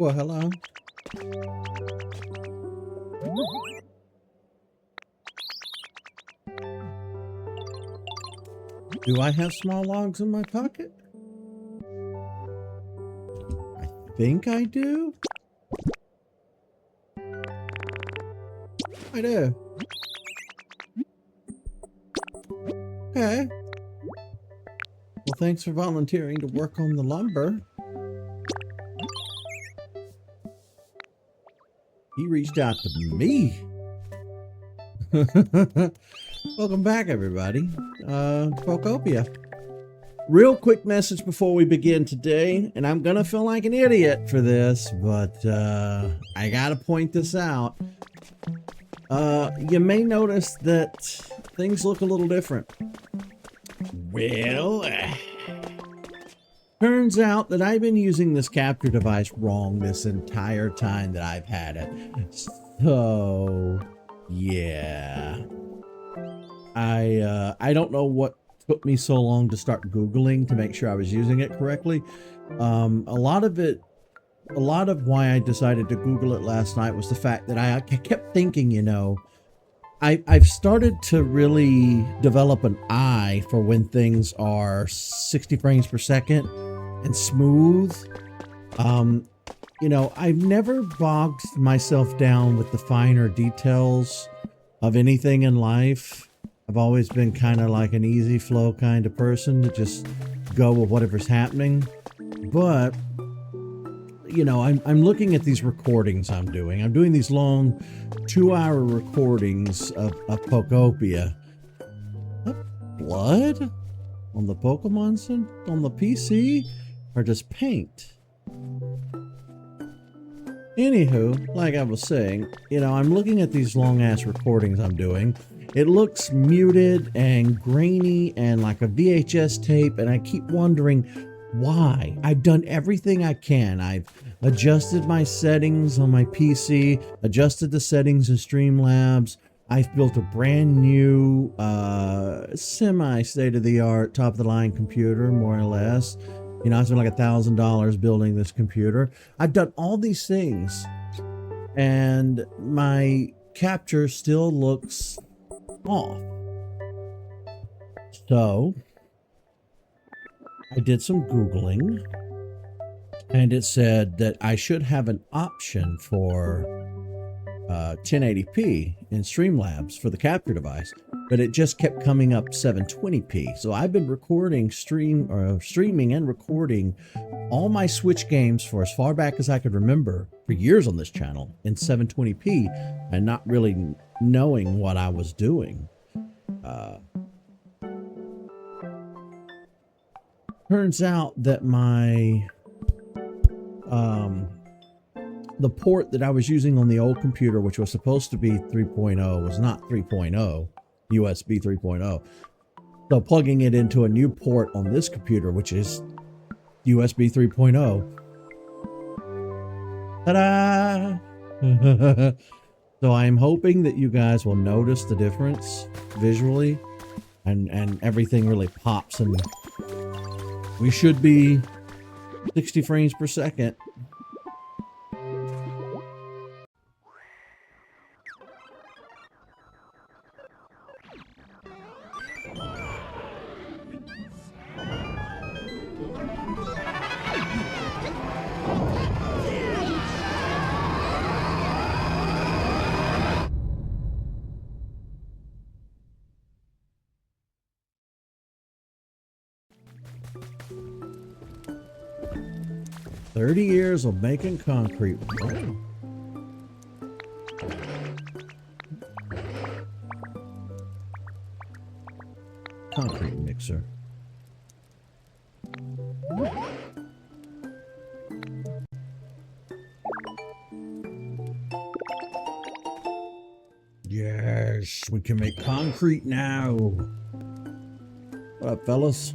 Well, hello. Do I have small logs in my pocket? I think I do. I do. Okay. Well, thanks for volunteering to work on the lumber. He reached out to me. Welcome back, everybody. Pokopia. Real quick message before we begin today, and I'm gonna feel like an idiot for this, but I gotta point this out. You may notice that things look a little different. Well, turns out that I've been using this capture device wrong this entire time that I've had it. So, yeah. I don't know what took me so long to start Googling to make sure I was using it correctly. A lot of why I decided to Google it last night was the fact that I kept thinking, you know, I've started to really develop an eye for when things are 60 frames per second and smooth. You know, I've never bogged myself down with the finer details of anything in life. I've always been kind of like an easy flow kind of person to just go with whatever's happening. But, you know, I'm looking at these recordings I'm doing. I'm doing these long 2-hour recordings of Pokopia. Blood? On the Pokemon Center? On the PC? Or just paint? Anywho, like I was saying, you know, I'm looking at these long-ass recordings I'm doing. It looks muted and grainy and like a VHS tape, and I keep wondering why. I've done everything I can. I've adjusted my settings on my PC, adjusted the settings in Streamlabs. I've built a brand new, semi-state-of-the-art, top-of-the-line computer, more or less. You know, I spent like $1,000 building this computer. I've done all these things, and my capture still looks off. So I did some Googling, and it said that I should have an option for 1080p in Streamlabs for the capture device, but it just kept coming up 720p. So I've been streaming and recording all my Switch games for as far back as I could remember for years on this channel in 720p and not really knowing what I was doing. Turns out that my the port that I was using on the old computer, which was supposed to be 3.0, was not 3.0, USB 3.0. So plugging it into a new port on this computer, which is USB 3.0. Ta-da! So I'm hoping that you guys will notice the difference visually, and everything really pops, and we should be 60 frames per second. "30 years of making concrete." Oh. Concrete mixer. Yes, we can make concrete now. What up, fellas?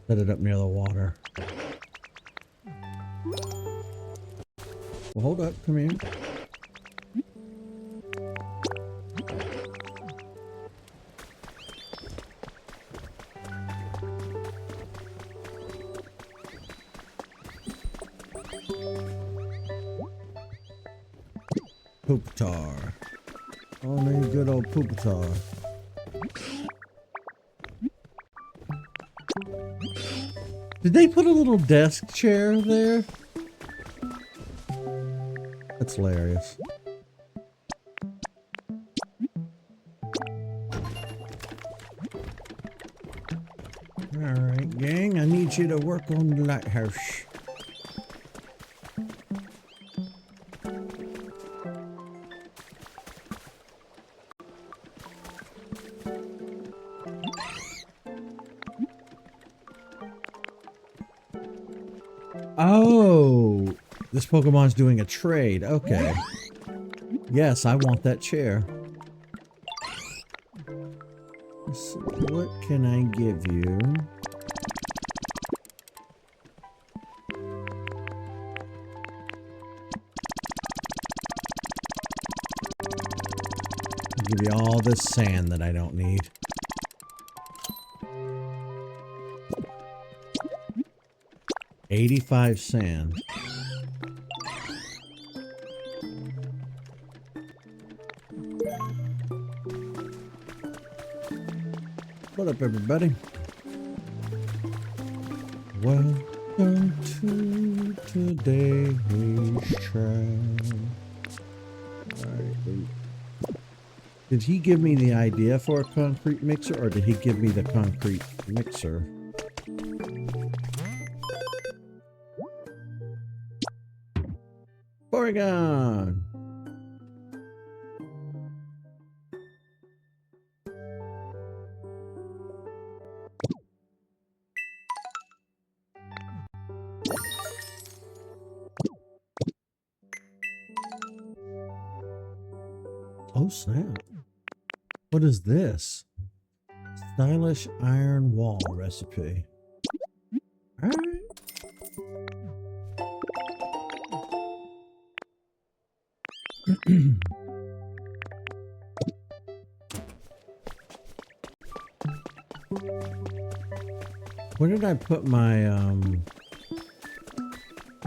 Set it up near the water. Well, hold up. Come here. Poopatar. Only good old Poopatar. Did they put a little desk chair there? That's hilarious. Alright, gang, I need you to work on the lighthouse. Oh, this Pokemon's doing a trade. Okay. Yes, I want that chair. So what can I give you? I'll give you all this sand that I don't need. $85 sand. What up, everybody? Welcome to today's trial. Alright. Did he give me the idea for a concrete mixer, or did he give me the concrete mixer? Oregon! Oh snap. What is this? Stylish iron wall recipe. Alright. Where did I put my here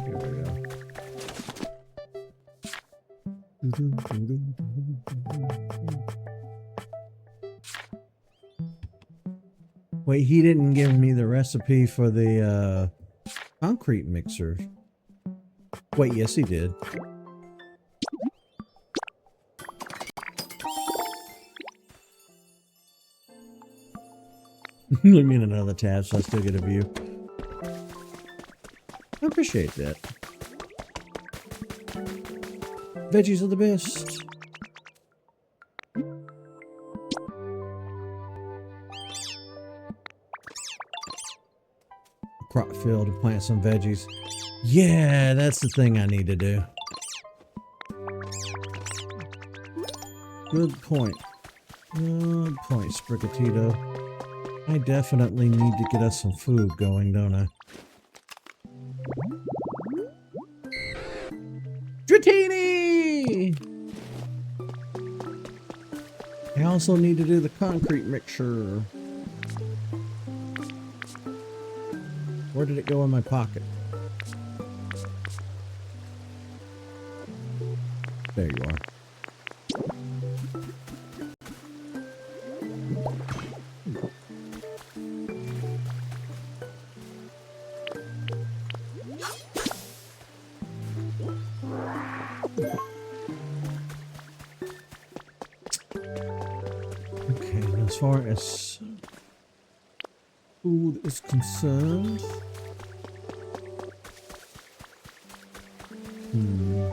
we go. Wait, he didn't give me the recipe for the concrete mixer. Wait, yes he did. Let me in another tab so I still get a view. I appreciate that. Veggies are the best. Crop field to plant some veggies. Yeah, that's the thing I need to do. Good point. Good point, Sprigatito. I definitely need to get us some food going, don't I? Dratini! I also need to do the concrete mixture. Where did it go in my pocket? There you are. Okay, as far as food is concerned, you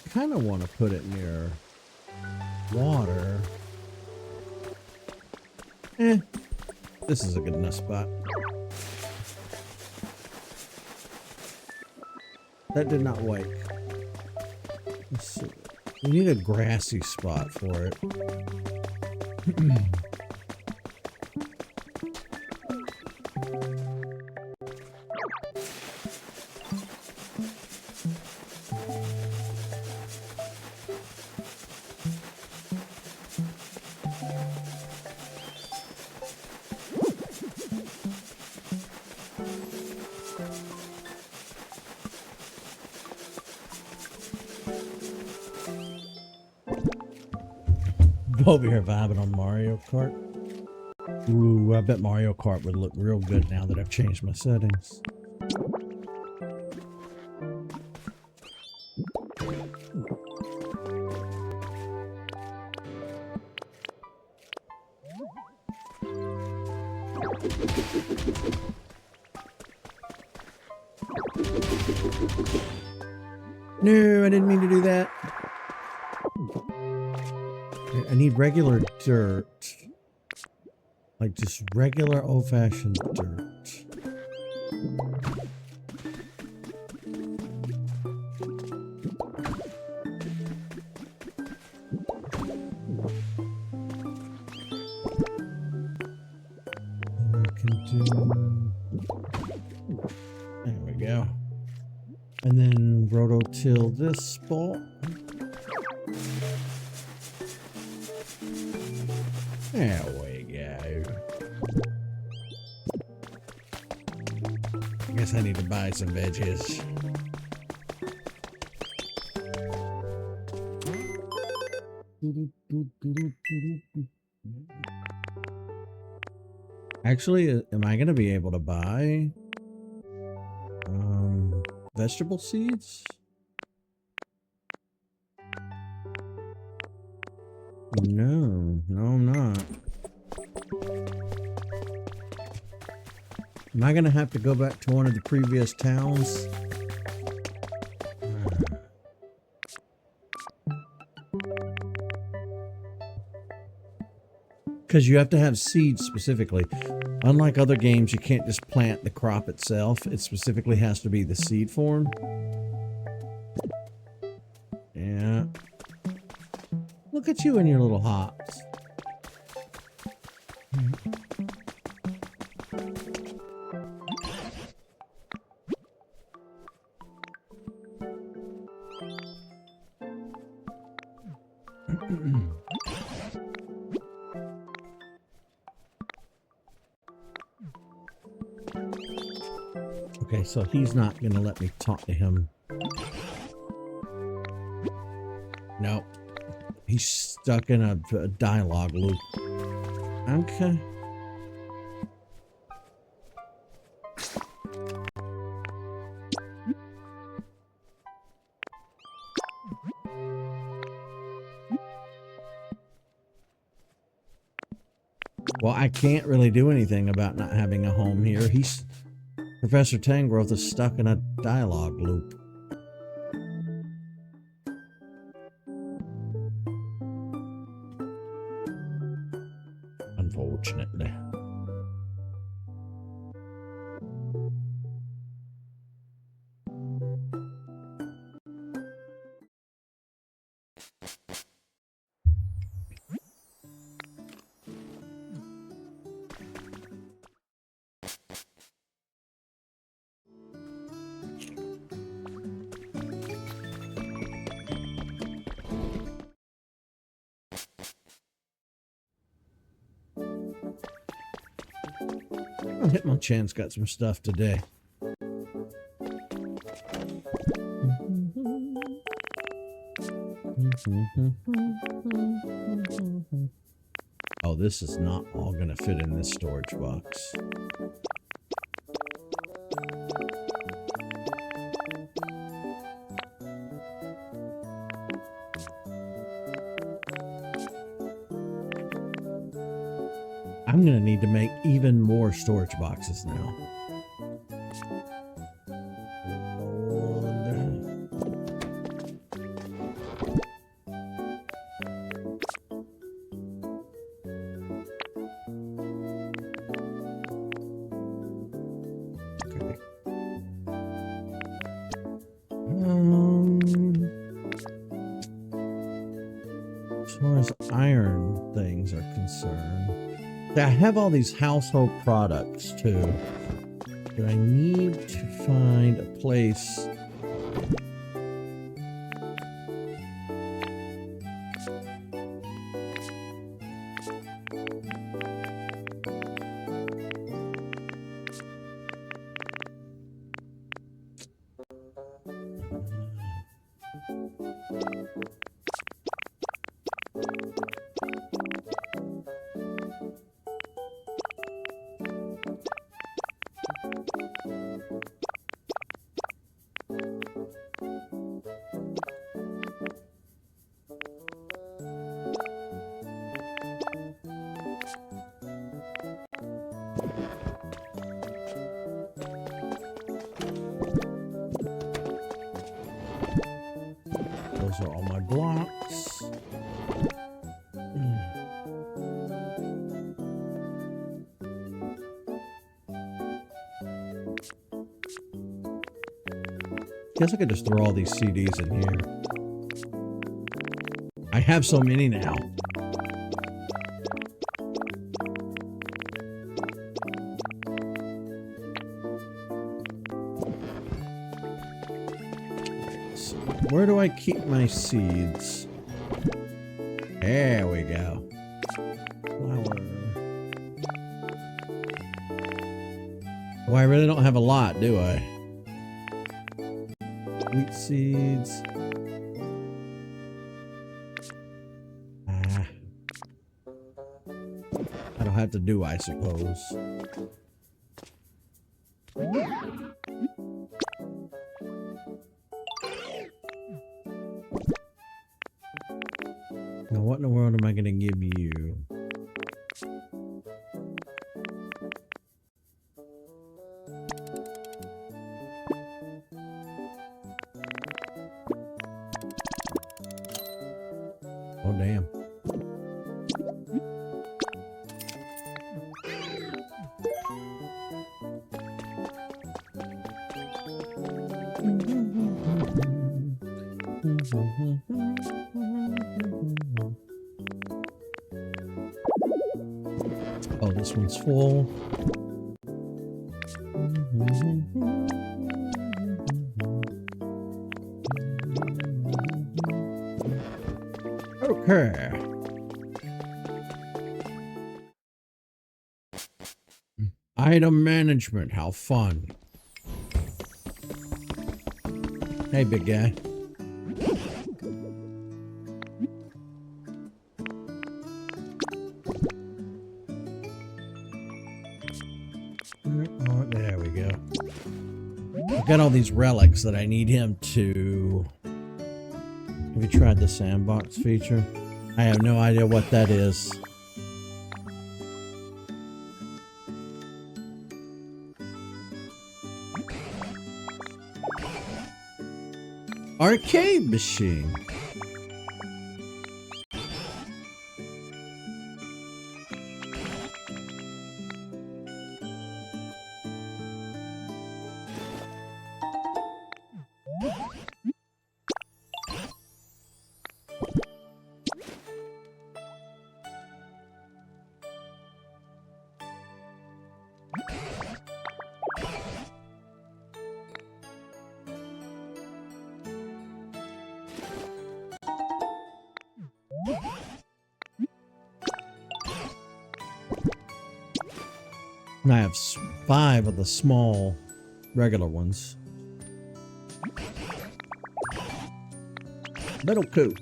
kind of want to put it near water. This is a good enough spot. That did not wake. Let's see. We need a grassy spot for it. over here vibing on Mario Kart. Ooh, I bet Mario Kart would look real good now that I've changed my settings. No, I didn't mean to do that. I need regular dirt. Like just regular old-fashioned dirt. There we go. And then rototill this spot. There we go. I guess I need to buy some veggies. Actually, am I going to be able to buy vegetable seeds? No, I'm not. Am I going to have to go back to one of the previous towns? Because you have to have seeds specifically. Unlike other games, you can't just plant the crop itself. It specifically has to be the seed form. Yeah. Look at you and your little hops. Okay, so he's not going to let me talk to him. Nope. He's stuck in a dialogue loop. Okay. Well, I can't really do anything about not having a home here. Professor Tangrowth is stuck in a dialogue loop. Unfortunately. Hitmonchan's got some stuff today. Oh, this is not all gonna fit in this storage box. I'm gonna need to make even more storage boxes now. Okay. As far as iron things are concerned, I have all these household products too, but I need to find a place. blocks. Guess I could just throw all these CDs in here. I have so many now. So where do I keep my seeds? There we go. Flower. Well, I really don't have a lot, do I? Wheat seeds. I don't have to do, I suppose. Now, what in the world am I going to give you? Oh, damn. Oh, this one's full. Okay. Item management, how fun. Hey, big guy. Oh, there we go. I've got all these relics that I need him to... Have you tried the sandbox feature? I have no idea what that is. Arcade machine. I have 5 of the small, regular ones. Metal coat.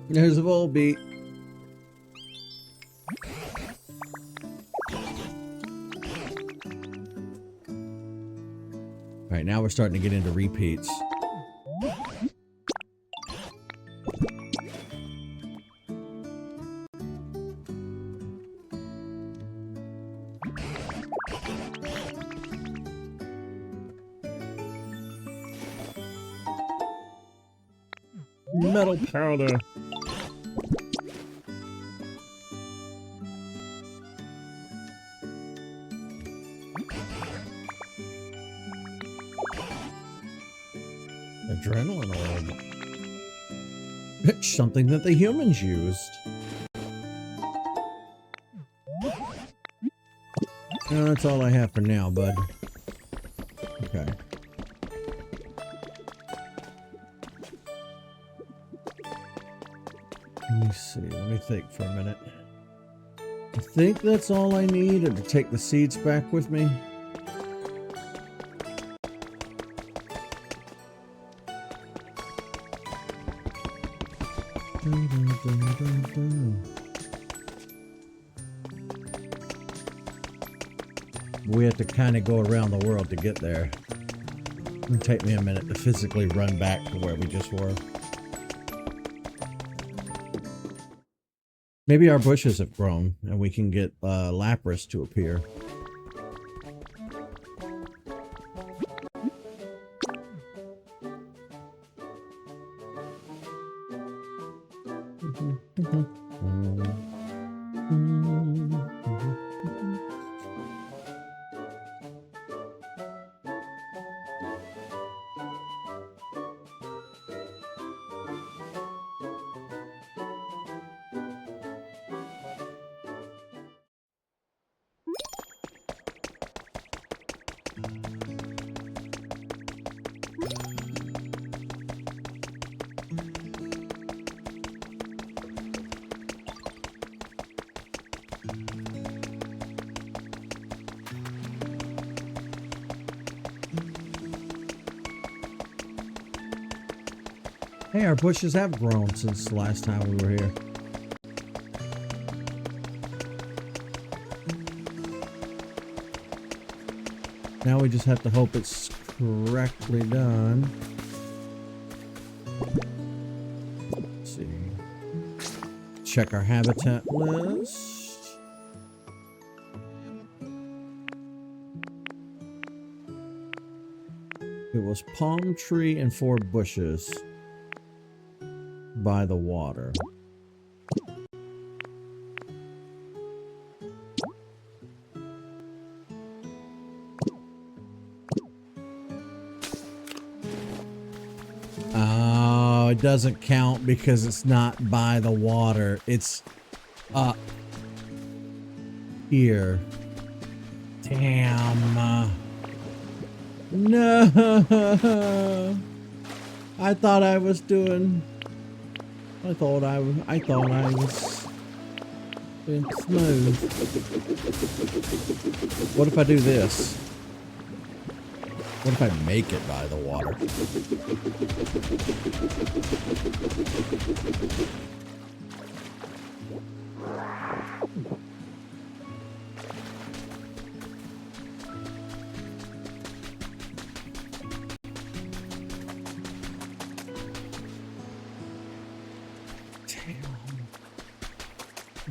There's a Volbeat. All right, now we're starting to get into repeats. Metal powder. Adrenaline orb. It's something that the humans used. No, that's all I have for now, bud. Okay. Let me see. Let me think for a minute. I think that's all I need, and to take the seeds back with me. We have to kind of go around the world to get there. It'll take me a minute to physically run back to where we just were. Maybe our bushes have grown and we can get Lapras to appear. Hey, our bushes have grown since the last time we were here. Now we just have to hope it's correctly done. Let's see. Check our habitat list. It was palm tree and 4 bushes by the water. Oh, it doesn't count because it's not by the water. It's up here. Damn. No. I thought I was doing. I thought I was being smooth. What if I do this? What if I make it by the water?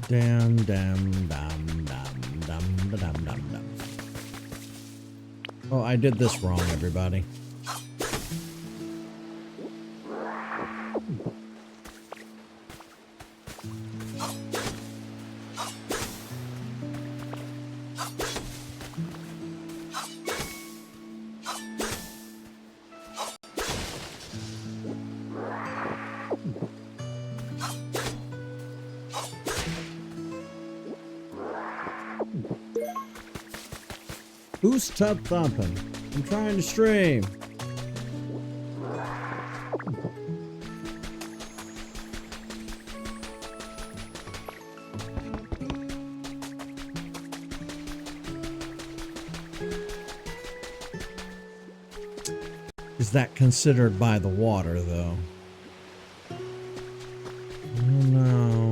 Damn, damn, damn, damn, damn, damn, damn, damn. Oh, I did this wrong, everybody. Who's tub thumping? I'm trying to stream. Is that considered by the water, though? I don't know.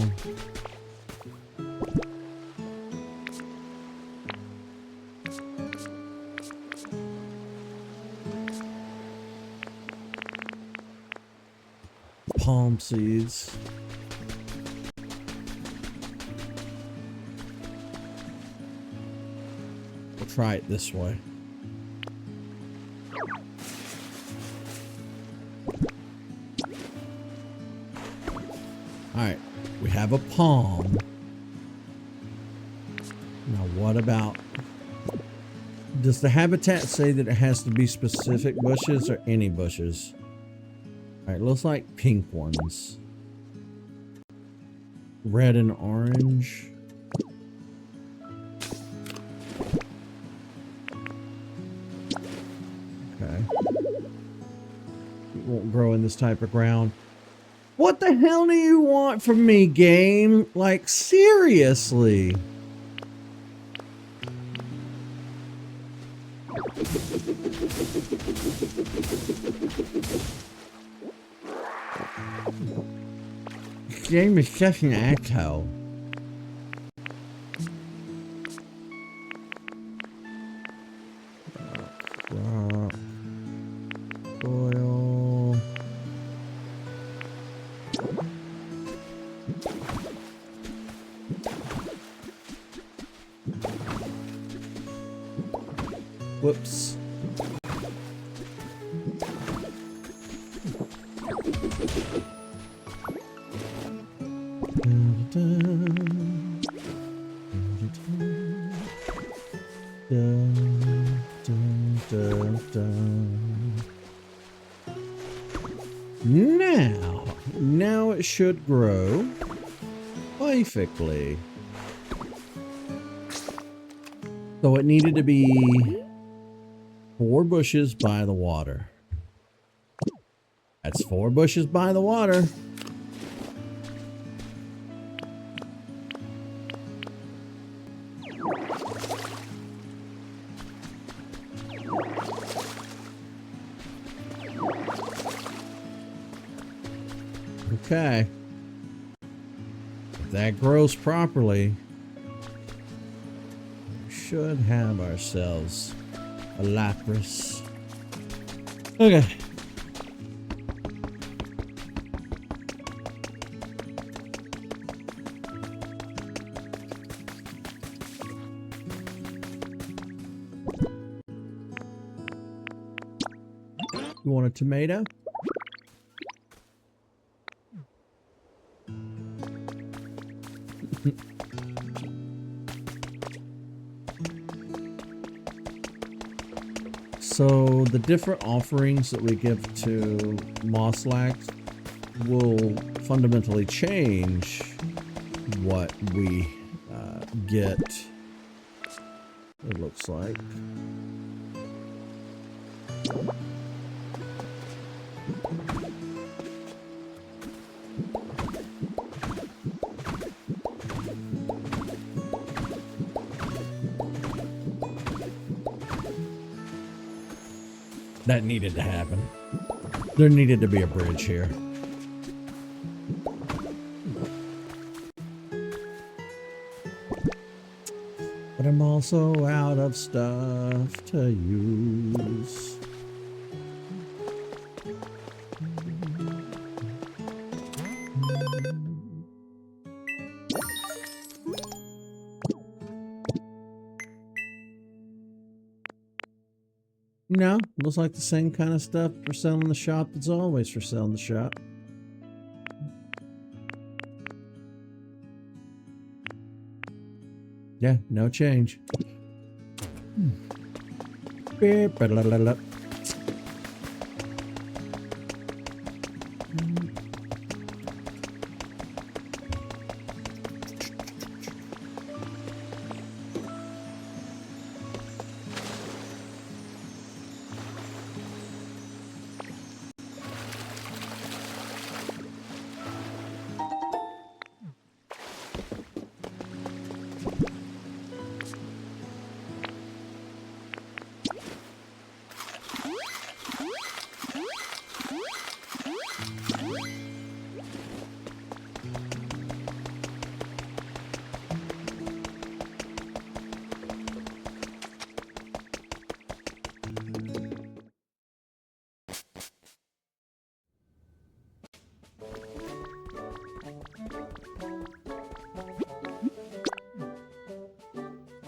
Palm seeds. We'll try it this way. Alright, we have a palm. Now what about... Does the habitat say that it has to be specific bushes or any bushes? Alright, looks like pink ones. Red and orange. Okay. It won't grow in this type of ground. What the hell do you want from me, game? Like, seriously? This game is such an asshole. Rock, soil. Whoops. Now it should grow perfectly. So it needed to be 4 bushes by the water. That's 4 bushes by the water. Okay. If that grows properly, we should have ourselves a lapras. Okay. You want a tomato? So the different offerings that we give to Mosslax will fundamentally change what we get, it looks like. That needed to happen. There needed to be a bridge here. But I'm also out of stuff to use. No, looks like the same kind of stuff for selling the shop that's always for selling the shop. Yeah, no change.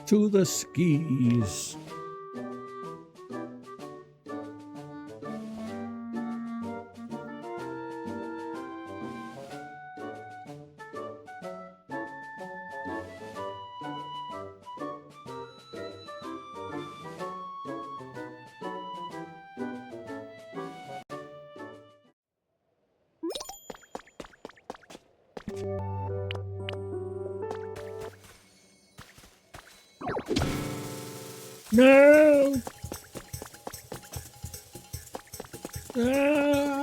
To the skis. No! Ah!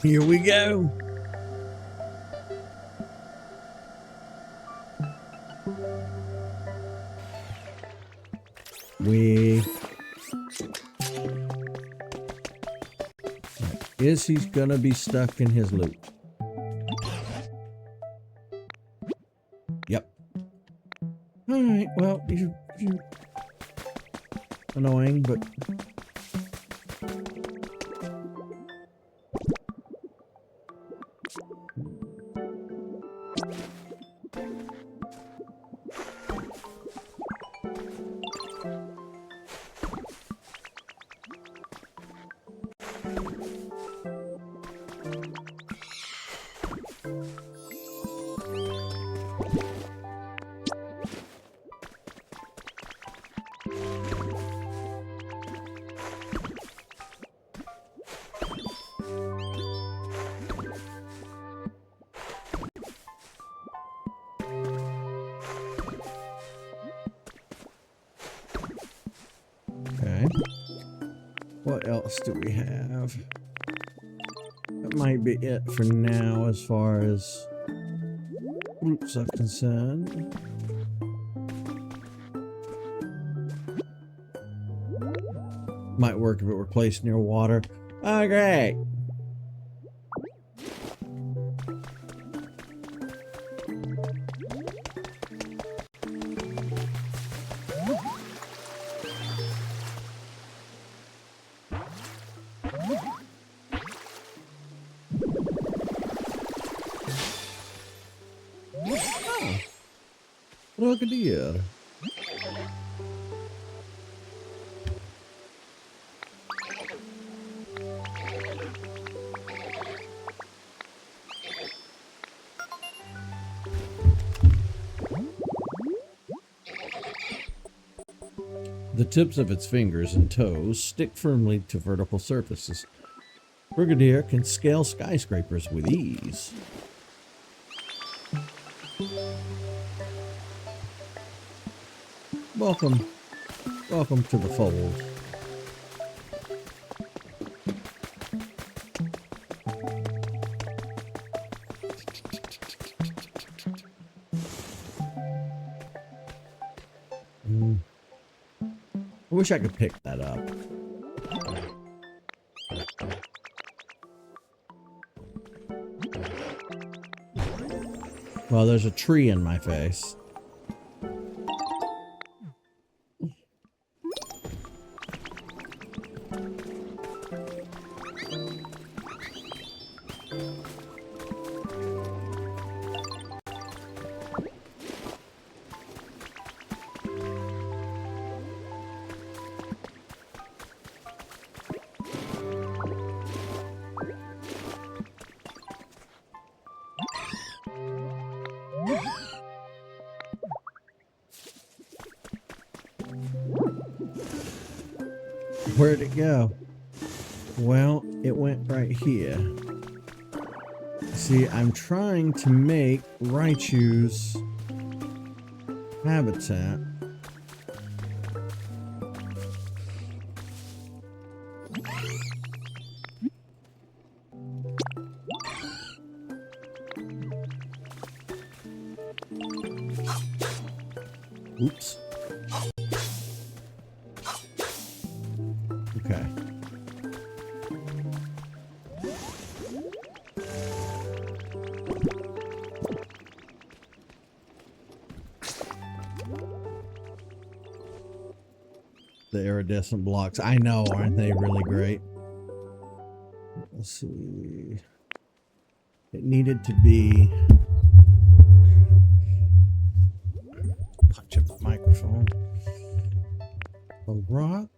Here we go. Is he gonna be stuck in his loop? Yep. Alright, well, you annoying, but okay. What else do we have? That might be it for now as far as loops are concerned. Might work if it were placed near water. Oh, great. Look at here. The tips of its fingers and toes stick firmly to vertical surfaces. Brigadier can scale skyscrapers with ease. Welcome to the fold. I wish I could pick that up. Well, there's a tree in my face. Where'd it go? Well, it went right here. See, I'm trying to make Raichu's habitat. Oops. Okay. The iridescent blocks. I know, aren't they really great? Let's see. It needed to be... Punch up the microphone. A rock.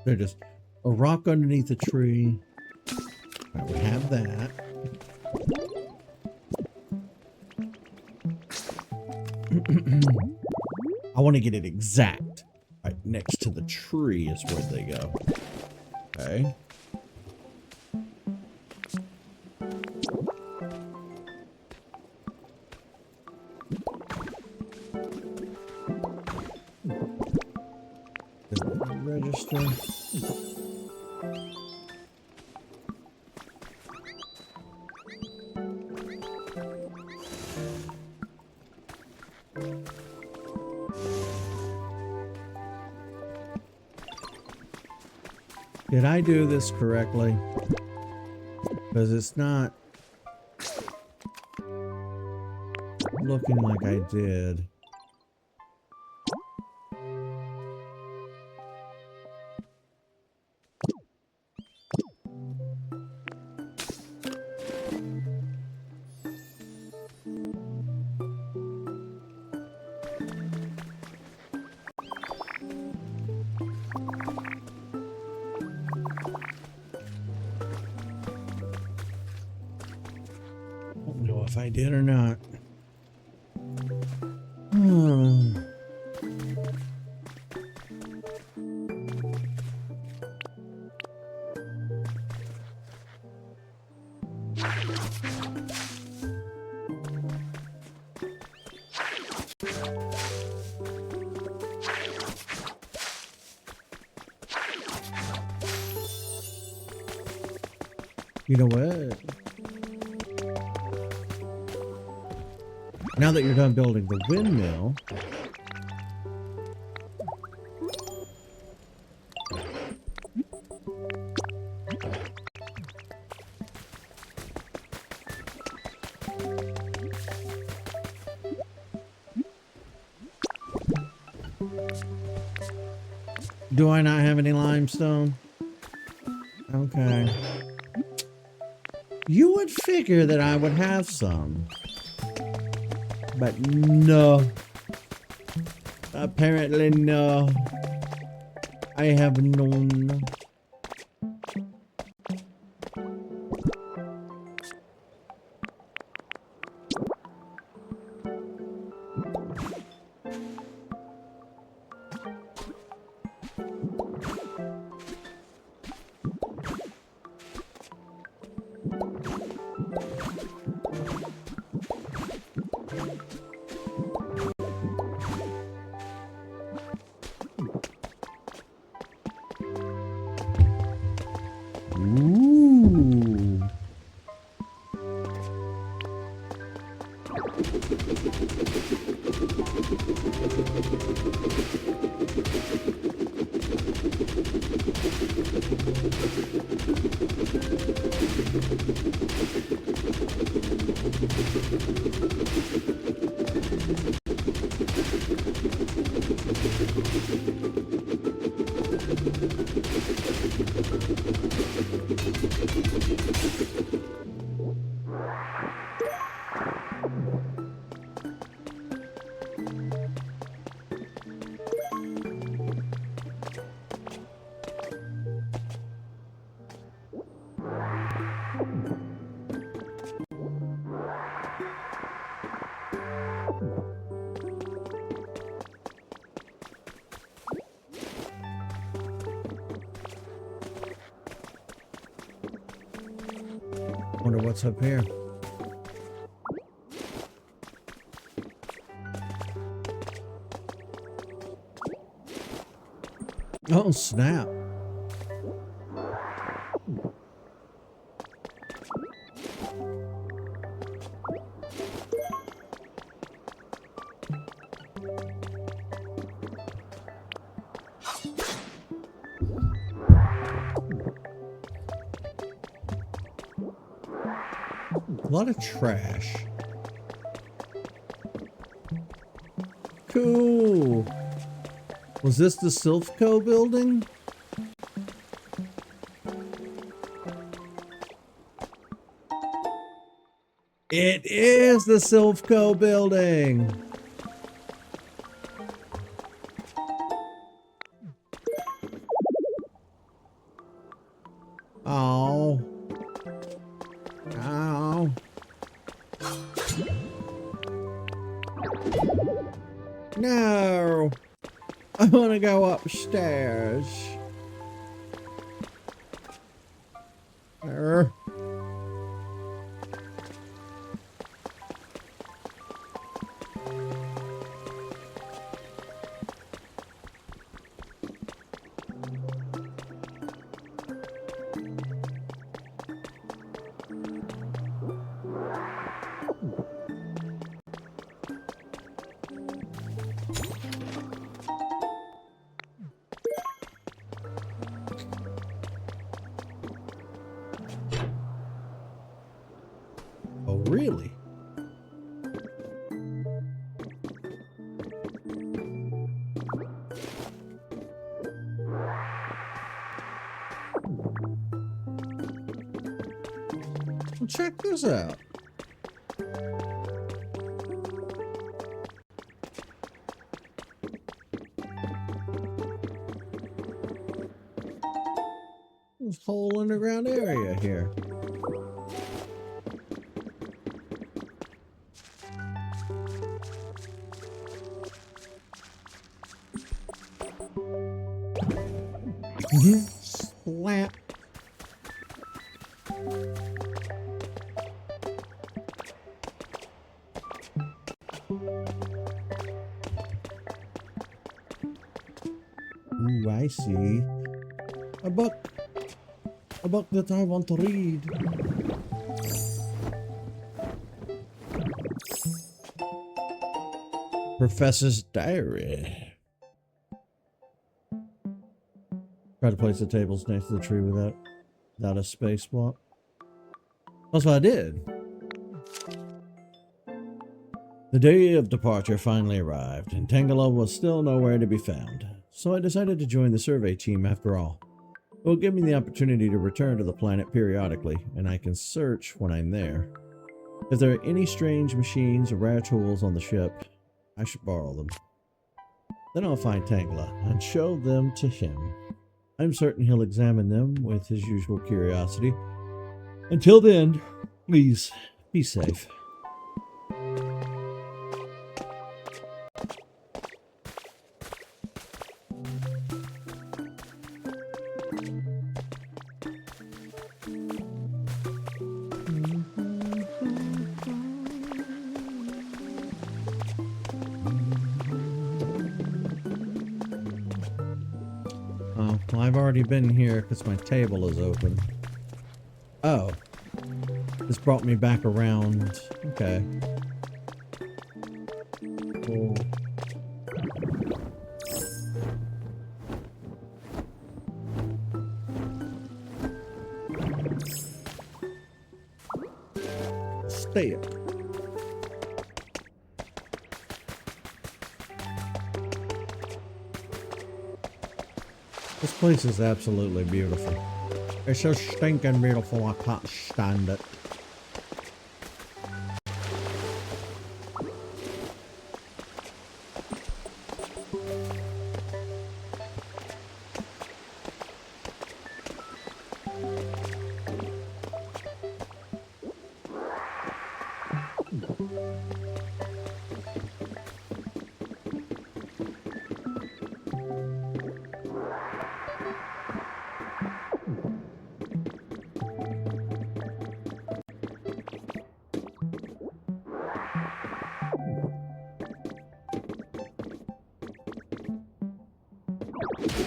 They're just a rock underneath a tree. All right, we have that. I want to get it exact. Right next to the tree is where they go. Okay. Register. Did I do this correctly? Because it's not looking like I did. Don't know if I did or not. You know what? Now that you're done building the windmill, do I not have any limestone? Okay. You would figure that I would have some. But no. Apparently no. I have none. Ooh. Wonder what's up here. Oh, snap. A lot of trash. Cool. Was this the Silphco building? It is the Silphco building. Oh. Oh. No. I want to go upstairs. Really? Well, check this out. There's a whole underground area here. Slap. Ooh, I see. A book. A book that I want to read. Professor's diary. Try to place the tables next to the tree without a space swap. That's what I did. The day of departure finally arrived, and Tangela was still nowhere to be found. So I decided to join the survey team after all. It will give me the opportunity to return to the planet periodically, and I can search when I'm there. If there are any strange machines or rare tools on the ship, I should borrow them. Then I'll find Tangela and show them to him. I'm certain he'll examine them with his usual curiosity. Until then, please be safe. Oh, well, I've already been here because my table is open. Oh. This brought me back around. Okay. Cool. Stay up. This place is absolutely beautiful. It's so stinking beautiful, I can't stand it.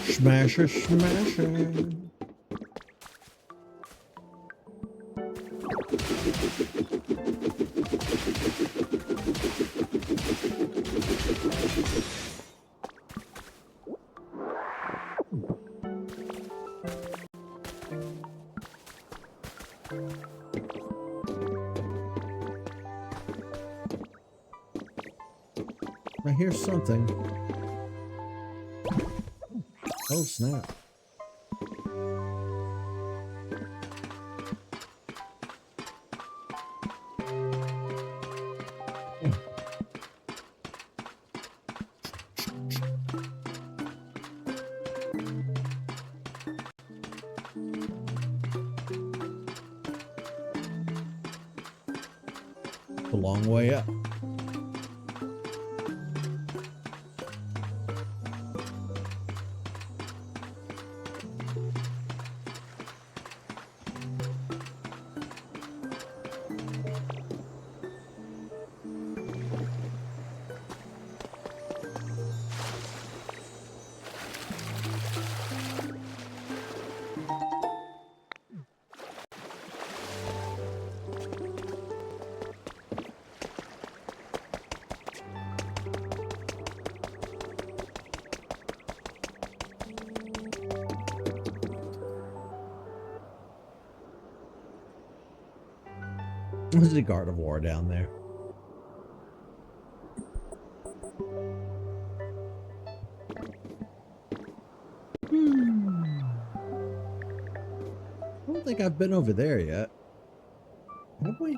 Smash it, smash it. I hear something. Oh, snap. A long way up. There's a Gardevoir down there. I don't think I've been over there yet. Have we?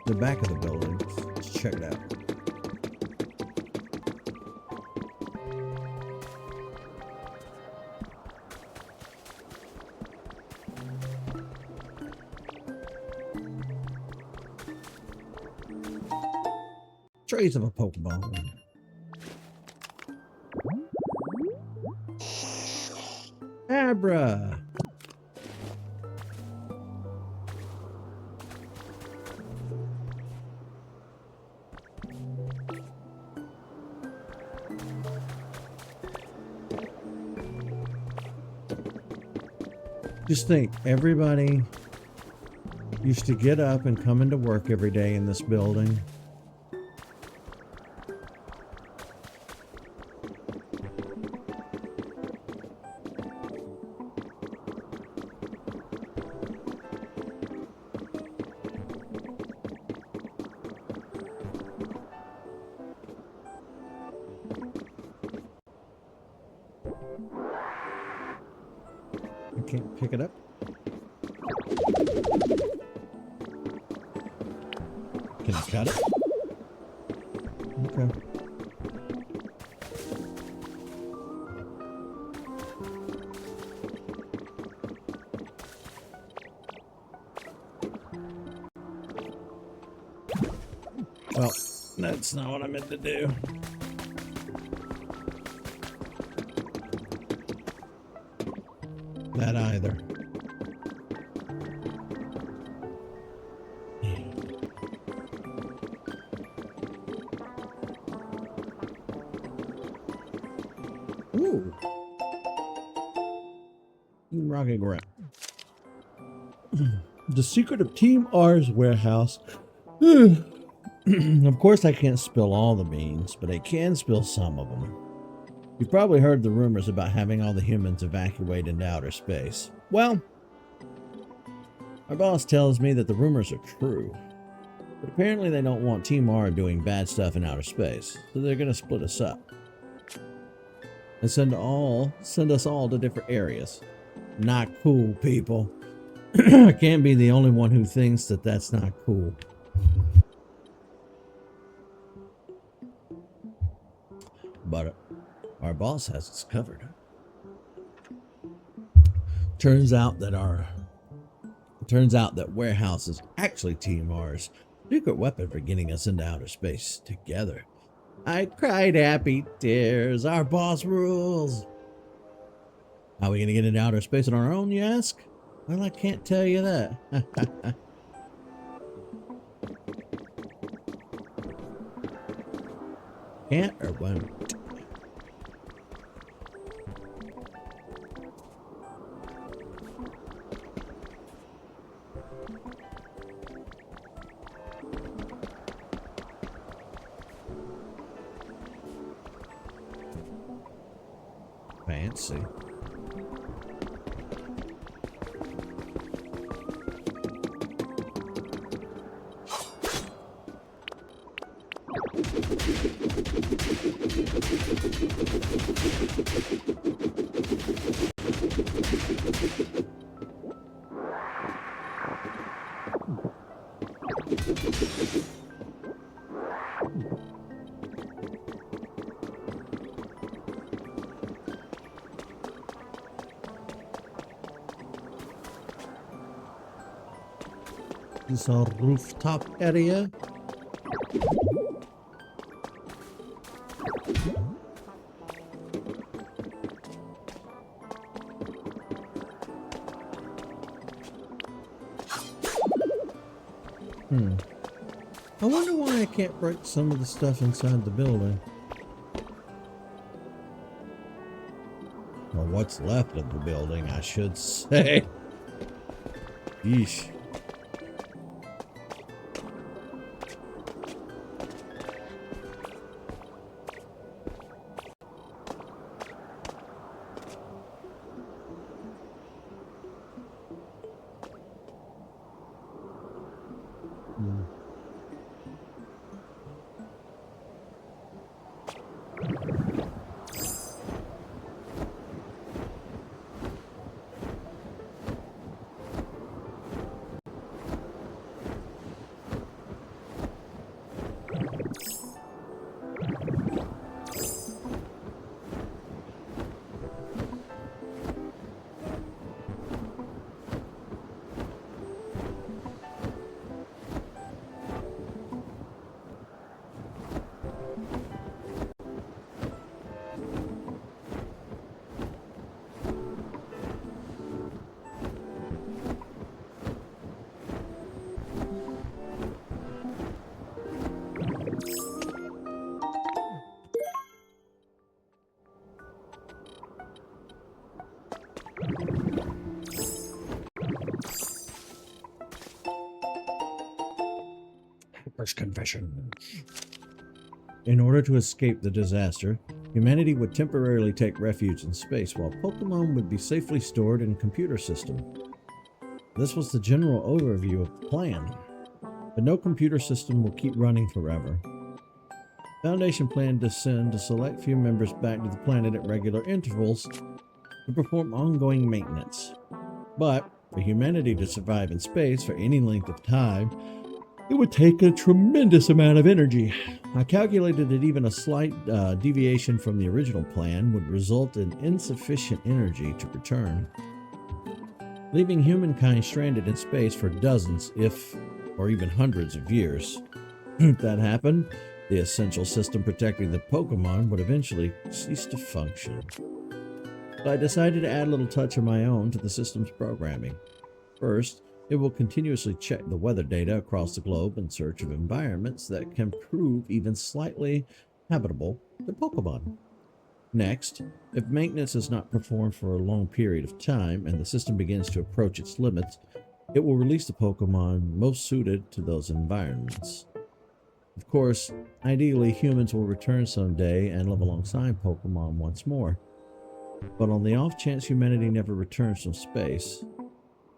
The back of the building. Let's check it out. Trace of a Pokemon. Abra. Just think, everybody used to get up and come into work every day in this building. I can't pick it up. Can I cut it? Okay. Well, that's not what I meant to do. That either. Ooh. Rocking ground. The secret of Team R's warehouse. Of course, I can't spill all the beans, but I can spill some of them. You've probably heard the rumors about having all the humans evacuate into outer space. Well, our boss tells me that the rumors are true. But apparently they don't want Team R doing bad stuff in outer space, so they're going to split us up. And send us all to different areas. Not cool, people. I can't be the only one who thinks that that's not cool. But our boss has us covered. Turns out that warehouse is actually Team R's secret weapon for getting us into outer space together. I cried happy tears. Our boss rules. How are we gonna get into outer space on our own, you ask? Well, I can't tell you that. Can't or won't? Fancy. This a rooftop area. I wonder why I can't break some of the stuff inside the building. Or what's left of the building, I should say. Yeesh. First confession. In order to escape the disaster, humanity would temporarily take refuge in space while Pokemon would be safely stored in a computer system. This was the general overview of the plan, but no computer system will keep running forever. Foundation planned to send a select few members back to the planet at regular intervals to perform ongoing maintenance. But for humanity to survive in space for any length of time, it would take a tremendous amount of energy. I calculated that even a slight deviation from the original plan would result in insufficient energy to return, leaving humankind stranded in space for dozens, or even hundreds of years. If that happened, the essential system protecting the Pokemon would eventually cease to function. So I decided to add a little touch of my own to the system's programming. First, it will continuously check the weather data across the globe in search of environments that can prove even slightly habitable to Pokemon. Next, if maintenance is not performed for a long period of time and the system begins to approach its limits, it will release the Pokemon most suited to those environments. Of course, ideally humans will return someday and live alongside Pokemon once more. But on the off chance humanity never returns from space,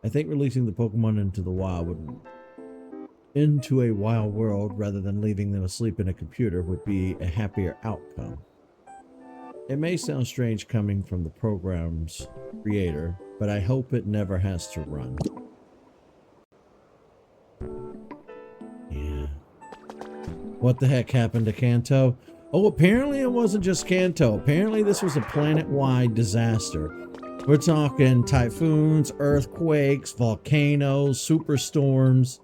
I think releasing the Pokemon into a wild world rather than leaving them asleep in a computer would be a happier outcome. It may sound strange coming from the program's creator, but I hope it never has to run. Yeah. What the heck happened to Kanto? Oh, apparently it wasn't just Kanto. Apparently this was a planet-wide disaster. We're talking typhoons, earthquakes, volcanoes, superstorms.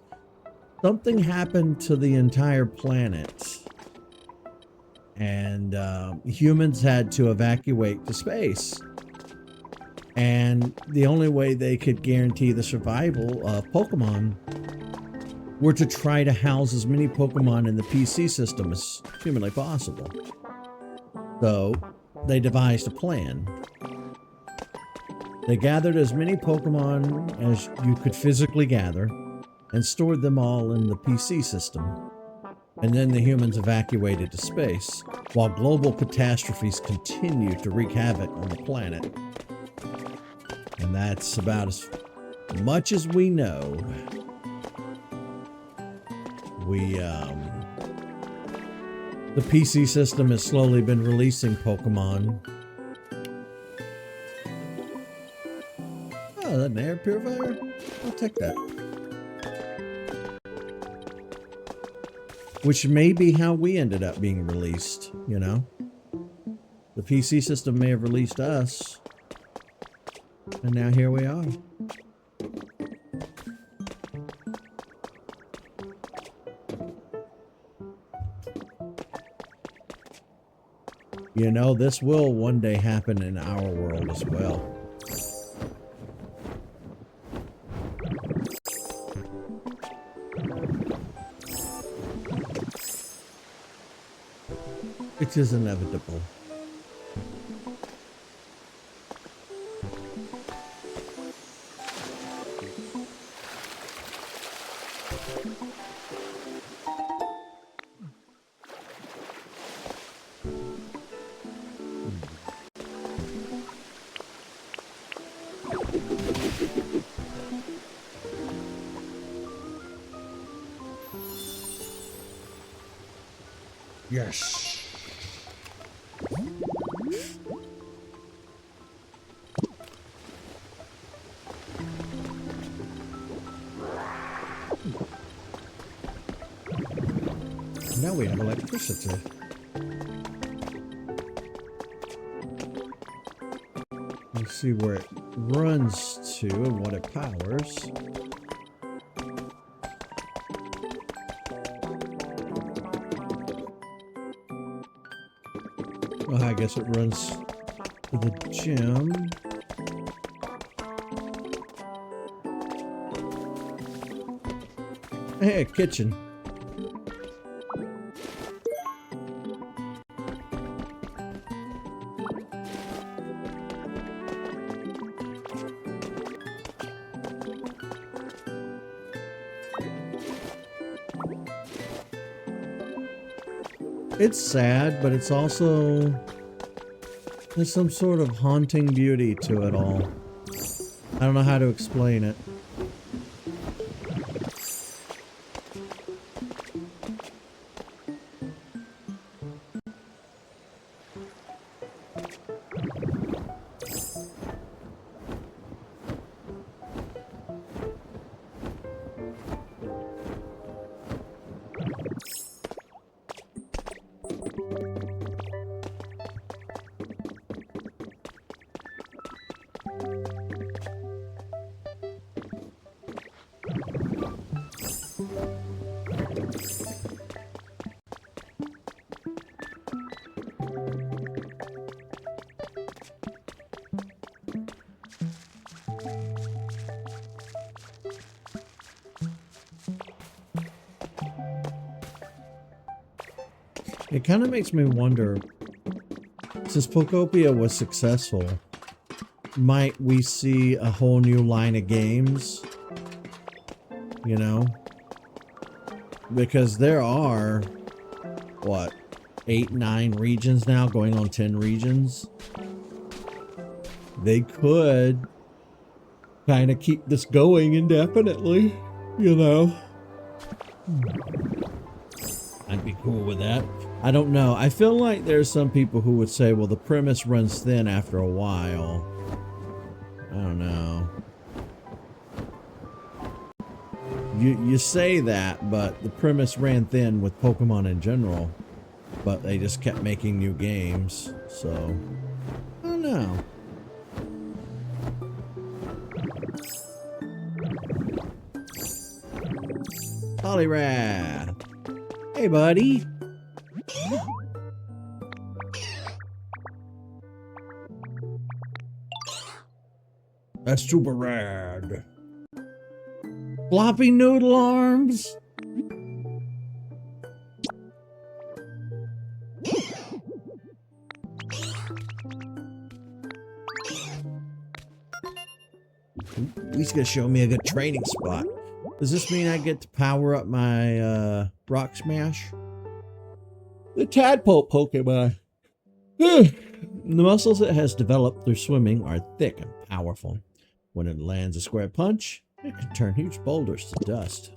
Something happened to the entire planet. And humans had to evacuate to space. And the only way they could guarantee the survival of Pokemon were to try to house as many Pokemon in the PC system as humanly possible. So they devised a plan. They gathered as many Pokemon as you could physically gather and stored them all in the PC system. And then the humans evacuated to space while global catastrophes continued to wreak havoc on the planet. And that's about as much as we know. The PC system has slowly been releasing Pokemon. Oh, that an air purifier? I'll take that. Which may be how we ended up being released, you know? The PC system may have released us. And now here we are. You know, this will one day happen in our world as well. It is inevitable. Yes. Now we have electricity. Let's see where it runs to and what it powers. Well, I guess it runs to the gym. Hey, kitchen. It's sad, but it's also, there's some sort of haunting beauty to it all. I don't know how to explain it. It kind of makes me wonder, since Pokopia was successful, might we see a whole new line of games? You know? Because there are, what, 8, 9 regions now, going on 10 regions. They could kind of keep this going indefinitely, you know? I'd be cool with that. I don't know. I feel like there's some people who would say, well, the premise runs thin after a while. I don't know. You say that, but the premise ran thin with Pokemon in general. But they just kept making new games, so I don't know. Poliwrath. Hey, buddy. That's super rad. Floppy noodle arms. He's gonna show me a good training spot. Does this mean I get to power up my Rock Smash? The tadpole Pokemon. The muscles it has developed through swimming are thick and powerful. When it lands a square punch, it can turn huge boulders to dust.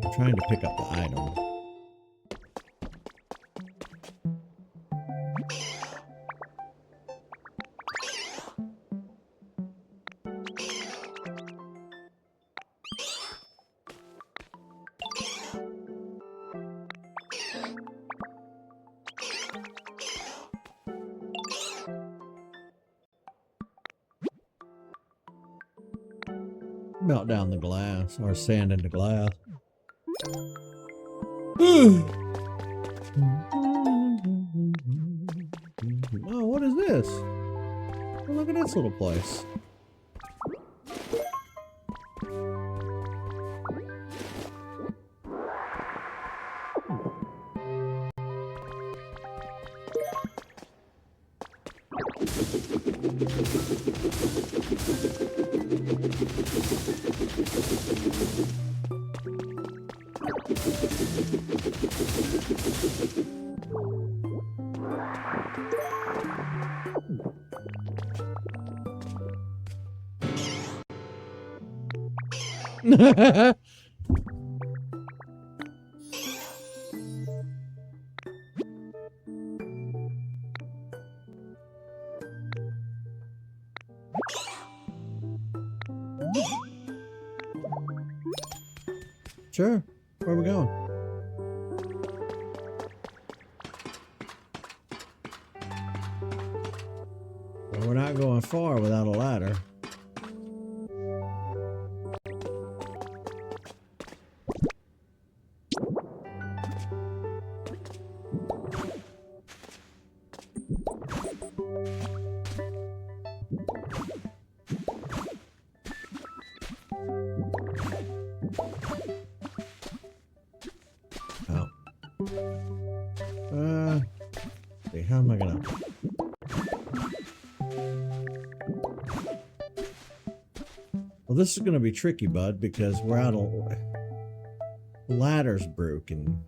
I'm trying to pick up the item. Melt down the glass or sand into glass. Oh, what is this? Oh, look at this little place. Sure. Where are we going? Well, we're not going far without a ladder. How am I gonna? Well, this is gonna be tricky, bud, because we're out of ladder's broken.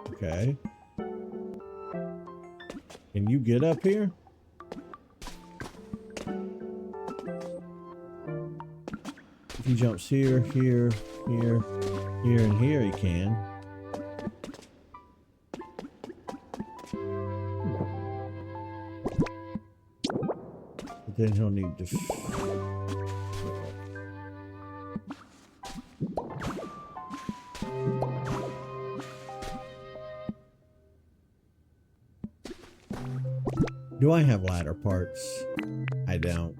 Okay. Can you get up here? If he jumps here, here, here, here, and here, he can. But then he'll need to... Do I have ladder parts? I don't.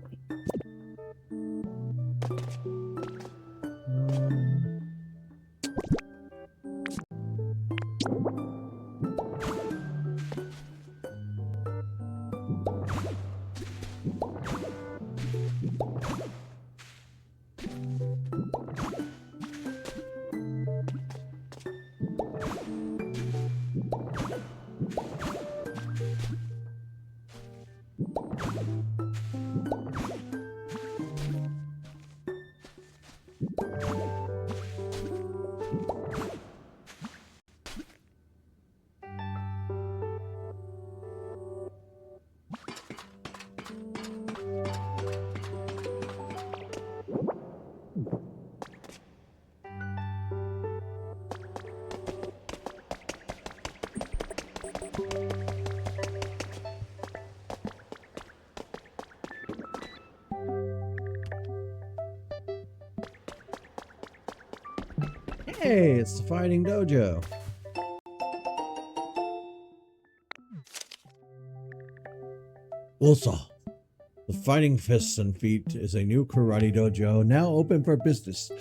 Hey, it's the fighting dojo. Ulsa, the Fighting Fists and Feet is a new karate dojo now open for business.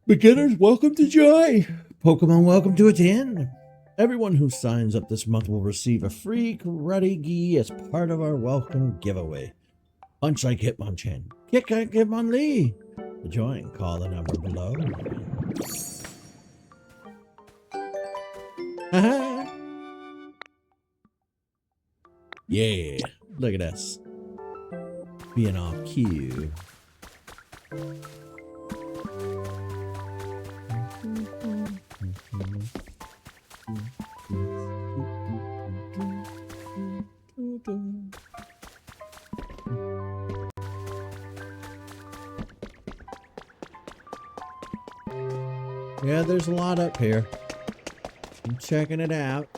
Beginners, welcome to join. Pokemon, welcome to attend. Everyone who signs up this month will receive a free karate gi as part of our welcome giveaway. Punch like Hitmonchan, kick like Hitmonlee. To join, call the number below. Yeah, look at us. Being off cue. Yeah, there's a lot up here. I'm checking it out.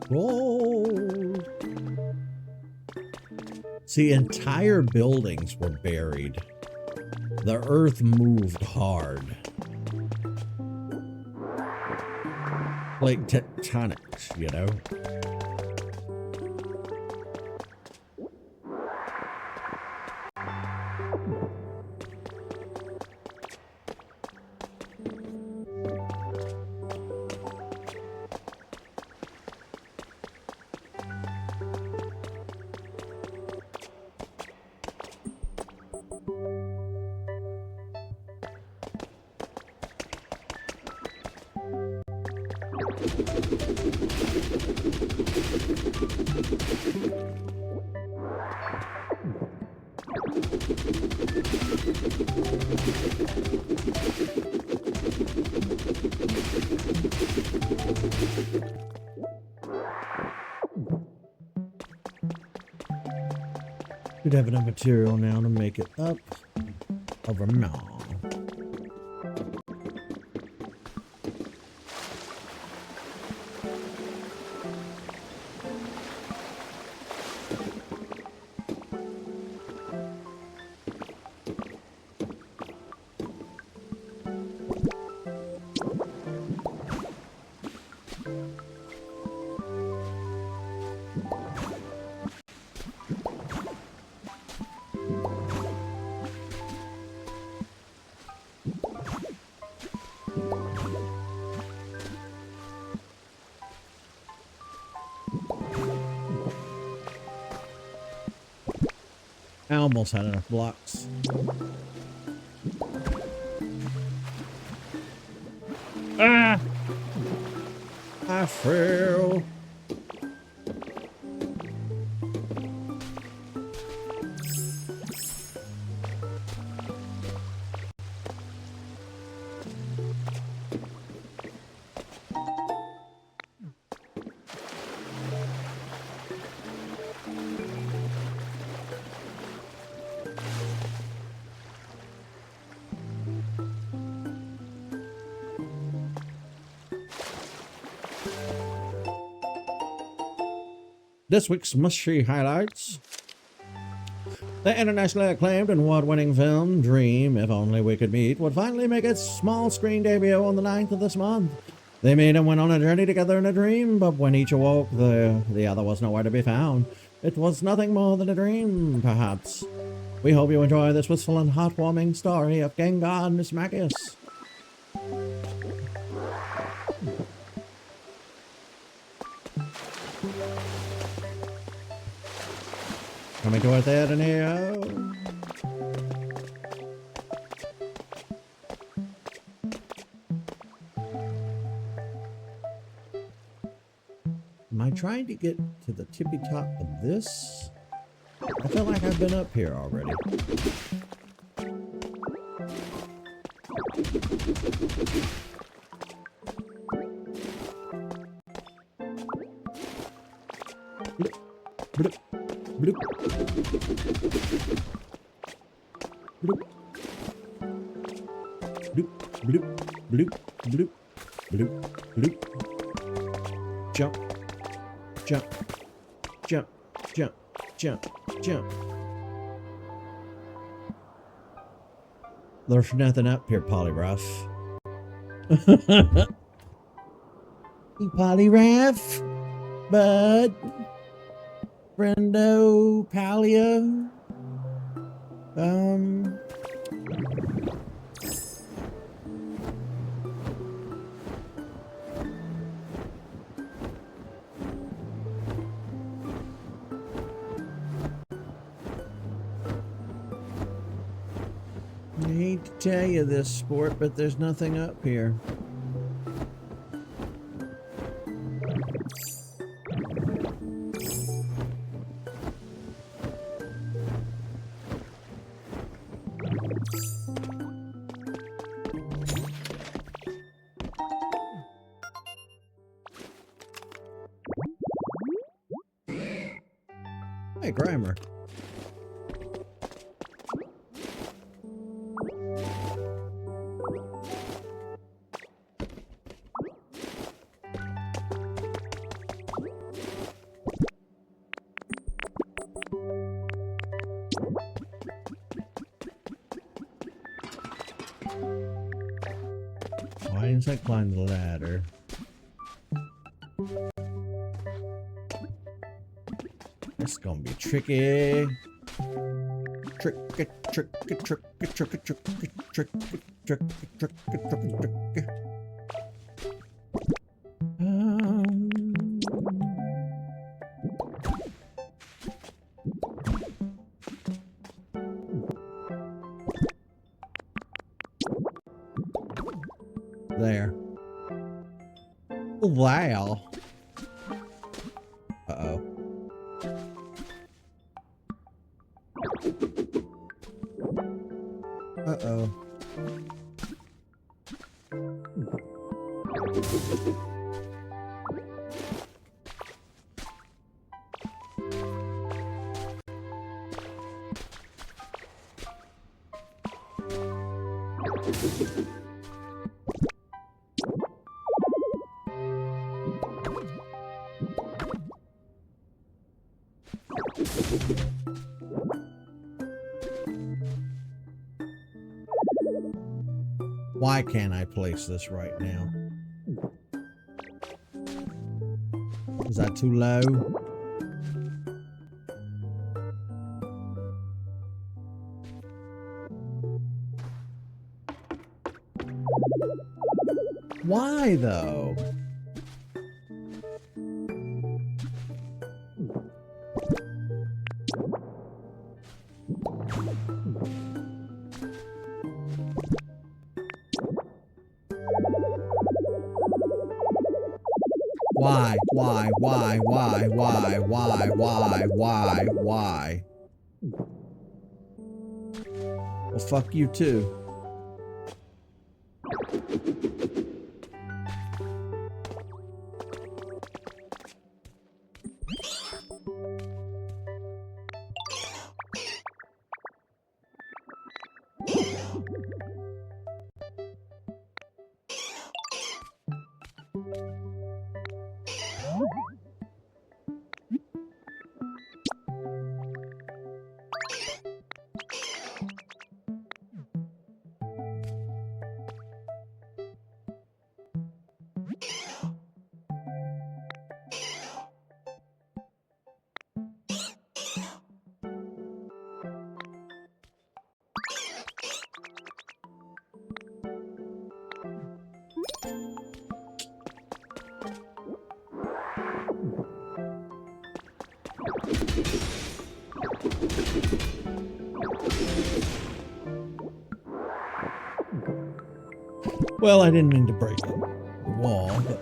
Gold. See, entire buildings were buried. The earth moved hard. Like tectonics, you know? Could have enough material now to make it up over now. I almost had enough blocks. Ah! I fell. This week's mystery highlights. The internationally acclaimed and award-winning film Dream, If Only We Could Meet, would finally make its small screen debut on the 9th of this month. They meet and went on a journey together in a dream, but when each awoke, the other was nowhere to be found. It was nothing more than a dream, perhaps. We hope you enjoy this wistful and heartwarming story of Gengar Mismagius. Coming toward there, Neo. Am I trying to get to the tippy top of this? I feel like I've been up here already. Bloop, bloop, bloop, bloop, bloop, bloop, bloop, bloop, bloop. Jump, jump, jump, jump, jump, jump. There's nothing up here, Polyruff. Polyruff, bud. Brendo, Palio. I hate to tell you this, sport, but there's nothing up here. Hey, Grimer. Why didn't I climb the ladder? This is gonna be tricky. Tricky, tricky, tricky, tricky, tricky, tricky, tricky, tricky, tricky. There. Oh, wow. Uh-oh. Uh-oh. Why can't I place this right now? Is that too low? Why though? Why? Well, fuck you too. Well, I didn't mean to break the wall, but...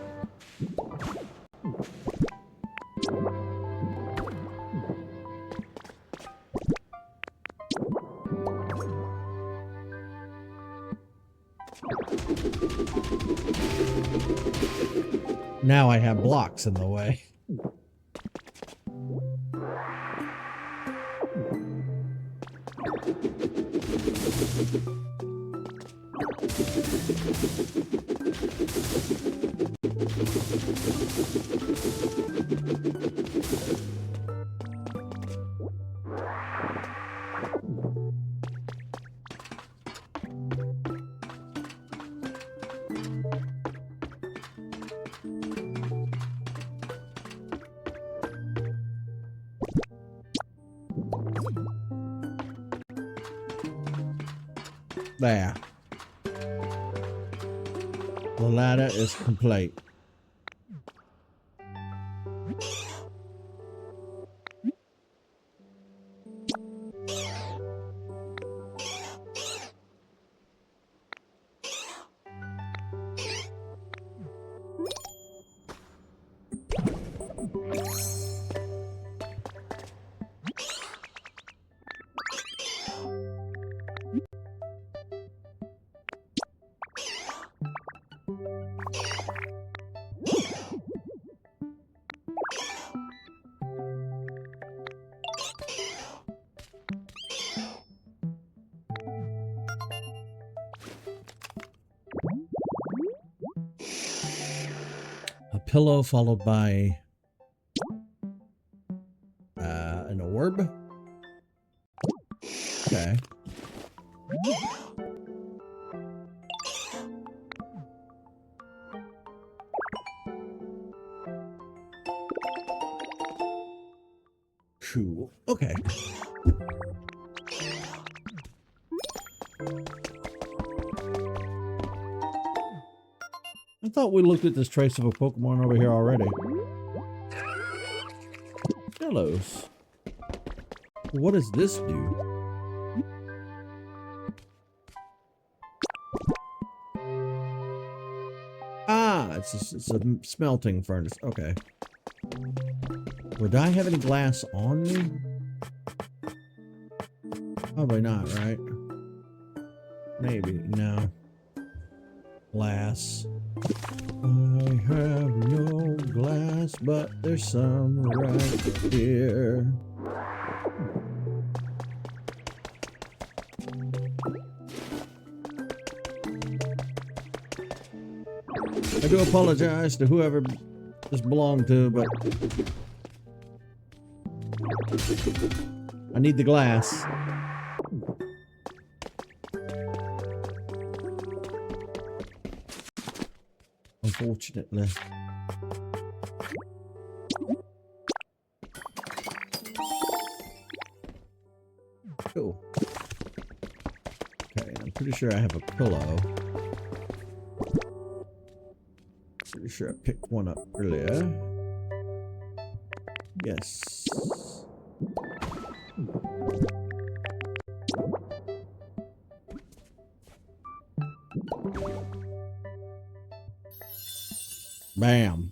Now I have blocks in the way. There. The ladder is complete. pillow followed by an orb. Okay. Cool. Okay. I thought we looked at this trace of a Pokemon over here already. Hellos. What does this do? Ah, it's a smelting furnace. Okay. Would I have any glass on me? Probably not, right? Maybe. No. Glass. I have no glass, but there's some right here. I do apologize to whoever this belonged to, but I need the glass. Unfortunately. Cool. Okay, I'm pretty sure I have a pillow. Pretty sure I picked one up earlier. Yes. Bam.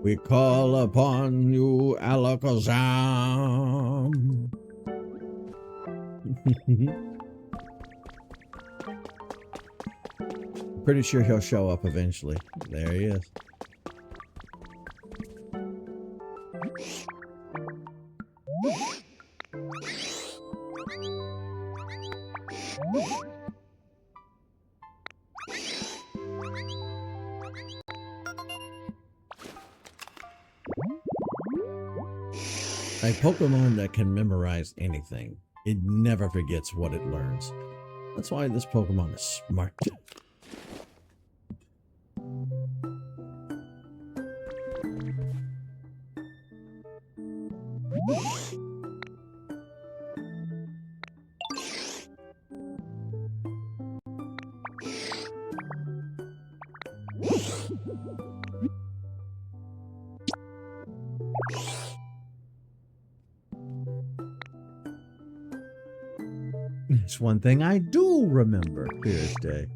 We call upon you, Alakazam. Pretty sure he'll show up eventually. There he is. A Pokemon that can memorize anything. It never forgets what it learns. That's why this Pokemon is smart. It's one thing I do remember clear as day.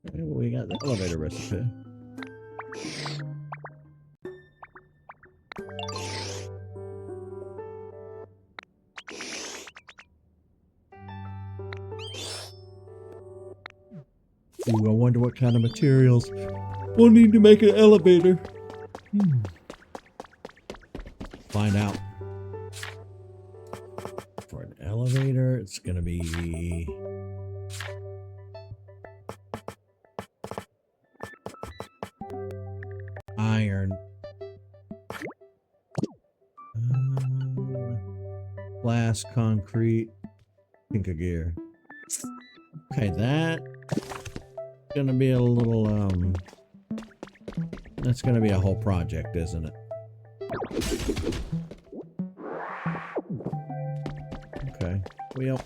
Okay, well, we got the elevator recipe. Ooh, I wonder what kind of materials we'll need to make an elevator. Find out. For an elevator, it's gonna be iron, glass, concrete, tinker gear. Okay, that gonna be a little that's gonna be a whole project, isn't it? Okay, well,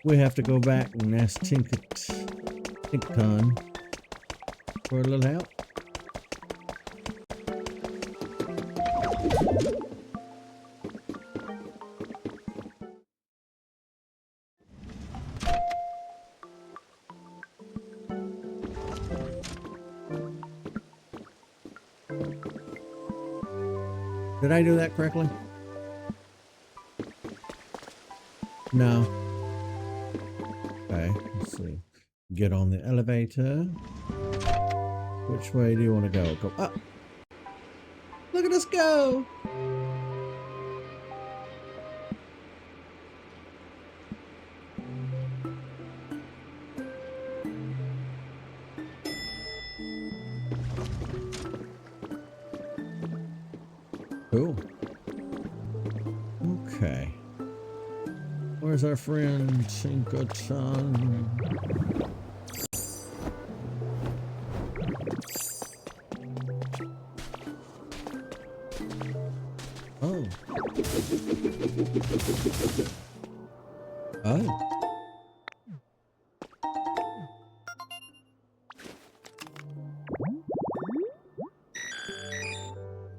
we have to go back and ask Tinkerton for a little help. Did I do that correctly? No. Okay, let's get on the elevator. Which way do you want to go? Go up. Look at us go! Cool. Okay. Where's our friend Shinko-chan? Oh. Oh.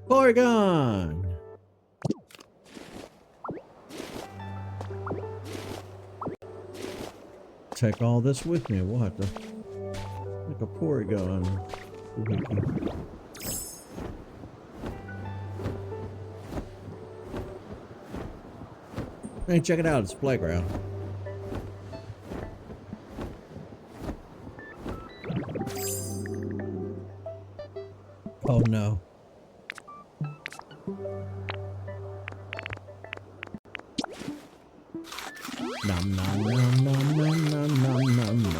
Porygon! Take all this with me. We'll have to make a Porygon. Hey, check it out. It's a playground. Oh no. Nom nom nom nom nom nom nom nom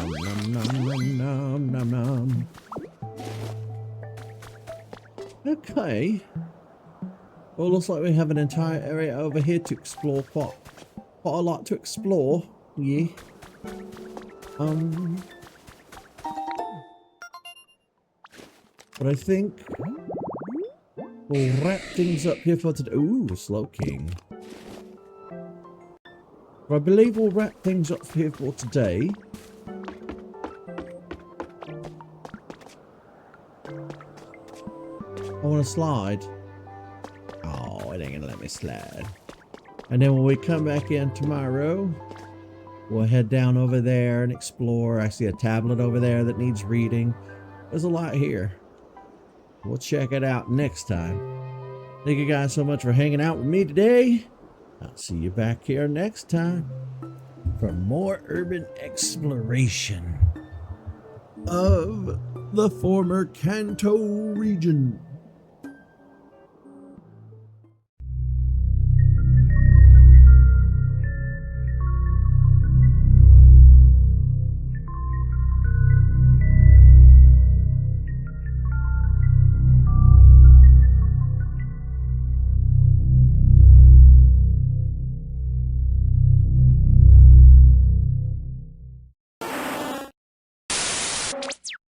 nom nom nom nom nom. Okay. Well, looks like we have an entire area over here to explore. Quite a lot to explore. Yeah. But I think we'll wrap things up here for today. Ooh, Slow King. But I believe we'll wrap things up here for today. I want to slide. Oh, it ain't gonna let me slide. And then when we come back in tomorrow, we'll head down over there and explore. I see a tablet over there that needs reading. There's a lot here. We'll check it out next time. Thank you guys so much for hanging out with me today. I'll see you back here next time for more urban exploration of the former Kanto region.